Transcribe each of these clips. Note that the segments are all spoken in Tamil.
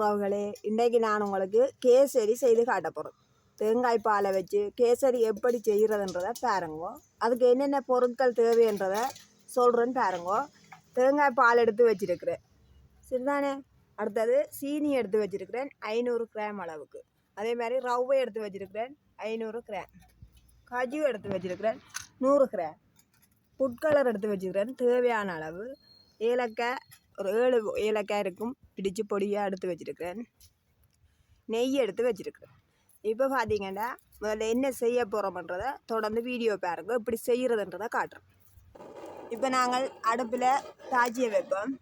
உறவுகளே, இன்றைக்கு நான் உங்களுக்கு கேசரி செய்து காட்ட போகிறேன். தேங்காய் பாலை வச்சு கேசரி எப்படி செய்கிறதுன்றதை பாருங்கோ. அதுக்கு என்னென்ன பொருட்கள் தேவைன்றதை சொல்கிறேன்னு பாருங்கோ. தேங்காய் பால் எடுத்து வச்சுருக்கிறேன் சரிதானே. அடுத்தது சீனி எடுத்து வச்சுருக்கிறேன் 500 கிராம் அளவுக்கு. அதே மாதிரி ரவை எடுத்து வச்சுருக்கிறேன் 500 கிராம். காஜு எடுத்து வச்சுருக்கிறேன் 100 கிராம். ஃபுட் கலர் எடுத்து வச்சுக்கிறேன் தேவையான அளவு. ஏலக்காய் ஒரு 7 ஏலக்காய் இருக்கும், பிடிச்சு பொடியாக எடுத்து வச்சுருக்கிறேன். நெய் எடுத்து வச்சுருக்கிறேன். இப்போ பார்த்தீங்கன்னா முதல்ல என்ன செய்ய போகிறோம்ன்றதை தொடர்ந்து வீடியோ பாருங்க, இப்படி செய்கிறதுன்றதை காட்டுறோம். இப்போ நாங்கள் அடுப்பில் தாச்சியை வைப்போம்.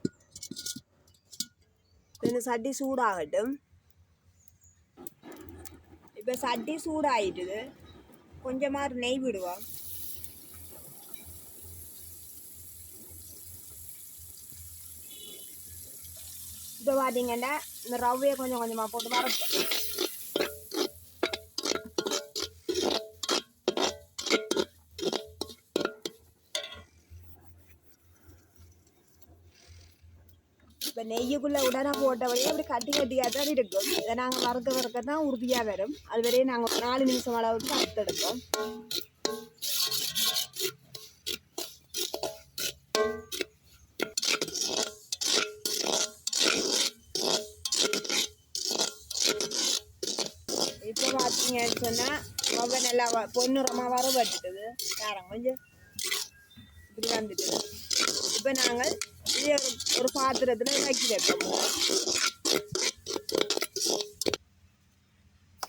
இந்த சட்டி சூடாகட்டும். இப்போ சட்டி சூடாகிட்டுது, கொஞ்சமாக நெய் விடுவோம். இப்போ பார்த்தீங்கன்னா இந்த ரவையை கொஞ்சம் கொஞ்சமாக போட்டு வறுப்போம். இப்போ நெய்யுக்குள்ளே உடனே போட்டபடியே அப்படி கட்டி கட்டியாக தான் இருக்கும். இதை நாங்கள் வறுக்க தான் உறுதியாக வரும். அது வரையும் நாங்கள் 4 நிமிஷம் அளவுக்கு வறுத்தெடுப்போம். இப்போ பார்த்தீங்கன்னு சொன்னால் ரவை நல்லா பொன்னிறமாக வறுபட்டுட்டுது. காரம் கொஞ்சம் இப்படி வந்துட்டுது. இப்போ நாங்கள் இதை ஒரு பாத்திரத்தில் இறக்கி வைப்போம்.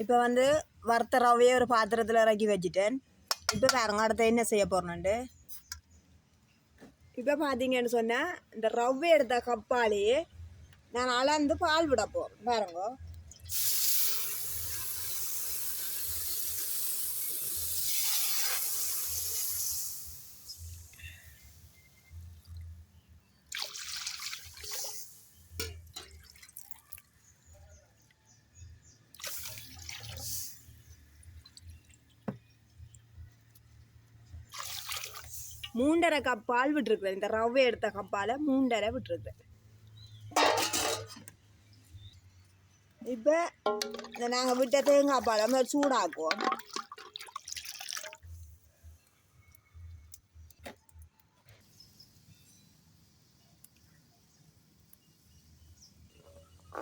இப்போ வந்து வறுத்த ரவையை ஒரு பாத்திரத்தில் இறக்கி வச்சுட்டேன். இப்போ பாருங்க அடுத்த என்ன செய்ய போகிறேன்ட்டு. இப்போ பார்த்தீங்கன்னு சொன்னால் இந்த ரவை எடுத்த கப்பாலேயே நான் அளந்து பால் விட போகிறேன். பாருங்க மூன்றரை கப் பால் விட்டுருக்குறேன். இந்த ரவை எடுத்த கப்பால் 3.5 விட்டுருக்குறேன். இப்போ இந்த நாங்கள் விட்ட தேங்காய் பால் மாதிரி சூடாக்குவோம்.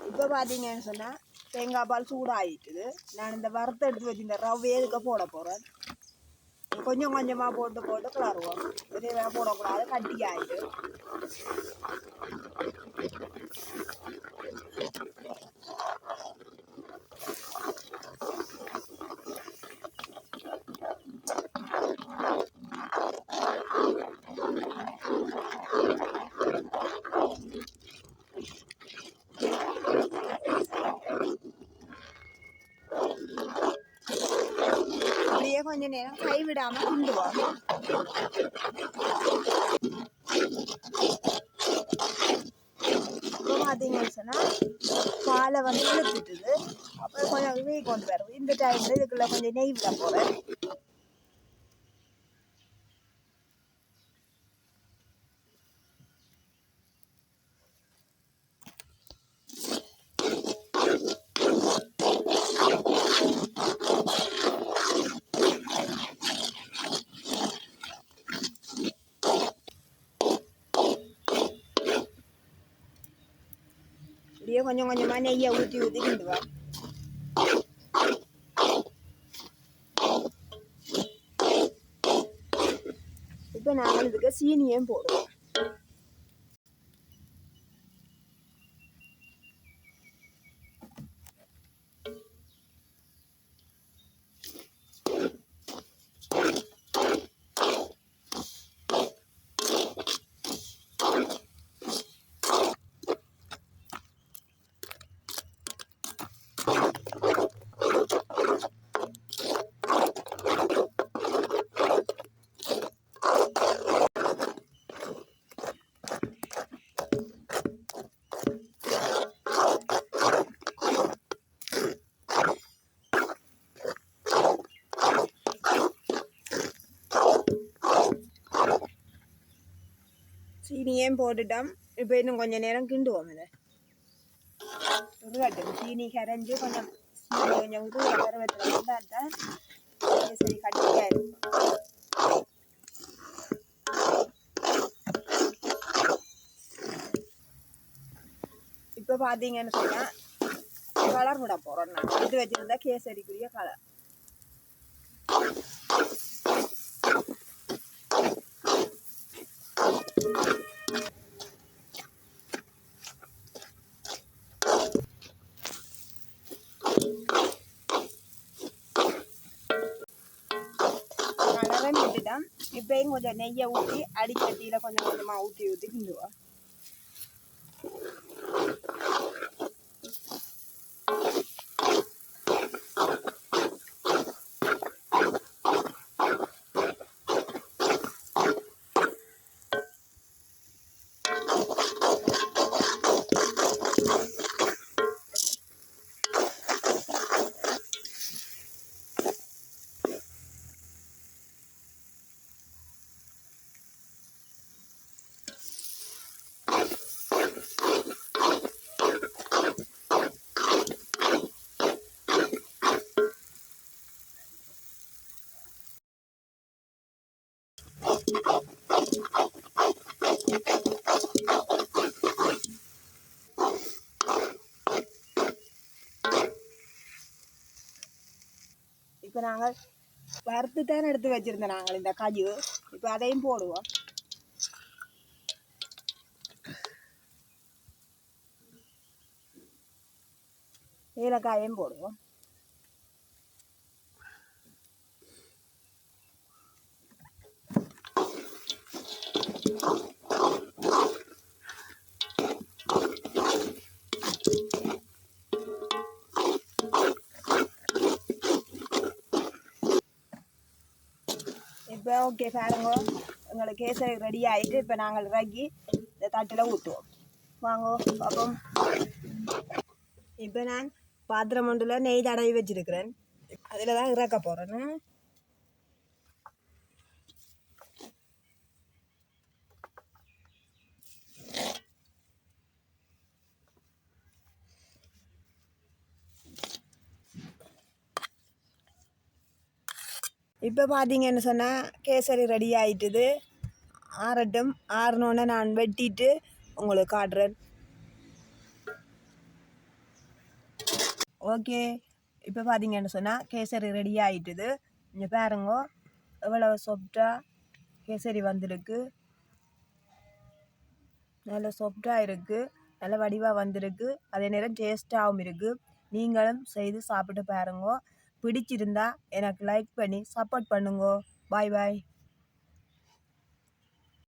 இப்போ பார்த்தீங்கன்னு சொன்னால் தேங்காய் பால் சூடாகிட்டுது. நான் இந்த வறுத்த எடுத்து வச்சு இந்த ரவையை இதுக்கு போட போகிறேன். கொஞ்சம் கொஞ்சமாக போட்டு கிளறுவோம். இதே போடக்கூடாது, கட்டி ஆகிட்டு. கொஞ்ச நேரம் கைவிடாம கிண்டுவோம். இப்போ பார்த்தீங்கன்னு சொன்னால் பாலை வந்து இழுத்துட்டுது. அப்புறம் கொஞ்சம் நெய் கொண்டு வரும். இந்த டைமில் இதுக்குள்ள கொஞ்சம் நெய் விட போகிறேன். இப்படியே கொஞ்சம் கொஞ்சமாக நெய்யை ஊற்றி கிண்டுவோம். இப்போ நாங்கள் இதுக்கு சீனியும் போடுவோம். சீனியும் போட்டுட்டோம். இப்போ இன்னும் கொஞ்சம் நேரம் கிண்டுவோம். இதை உருகட்டும். சீனி கரைஞ்சி கொஞ்சம் கொஞ்சம் உருகிற பருவத்தில் வந்தால் தான் கேசரி கட்டியாக இருக்கும். இப்போ பார்த்தீங்கன்னு சொன்னால் கலர் விட போகிறோம். நான் எடுத்து வச்சுருந்தா கேசரிக்குரிய கலர். கலரை விட்டுட்டோம். இப்பயும் கொஞ்சம் நெய்யை ஊற்றி அடிக்கட்டியில் கொஞ்சம் கொஞ்சமாக ஊற்றி கிண்டுவோம். இப்போ நாங்கள் வறுத்து தான் எடுத்து வச்சுருந்தோம் நாங்கள் இந்த கஜு. இப்போ அதையும் போடுவோம். ஏலக்காயும் போடுவோம். இப்போ ஓகே பாருங்க, எங்களுக்கு கேசரி ரெடி ஆகிட்டு இப்போ நாங்கள் இறக்கி இந்த தட்டில் ஊற்றுவோம். வாங்க பார்ப்போம். இப்போ நான் பாத்திரம் ஒன்றில் நெய் தடவி வச்சிருக்கிறேன். அதில் தான் இறக்க போகிறேன்னு. இப்போ பார்த்தீங்கன்னு சொன்னால் கேசரி ரெடி ஆகிட்டுது. ஆறட்டும். ஆறினோன்னே நான் வெட்டிட்டு உங்களுக்கு காட்டுறேன். ஓகே, இப்போ பார்த்தீங்கன்னு சொன்னால் கேசரி ரெடி ஆகிட்டுது. இங்கே பாருங்க எவ்வளோ சாஃப்டாக கேசரி வந்திருக்கு. நல்ல சாஃப்டாக இருக்குது, நல்ல வடிவாக வந்திருக்கு, அதே நேரம் டேஸ்ட்டாகவும் இருக்குது. நீங்களும் செய்து சாப்பிட்டு பாருங்க. பிடிச்சிருந்தா எனக்கு லைக் பண்ணி சப்போர்ட் பண்ணுங்க. பாய் பாய்.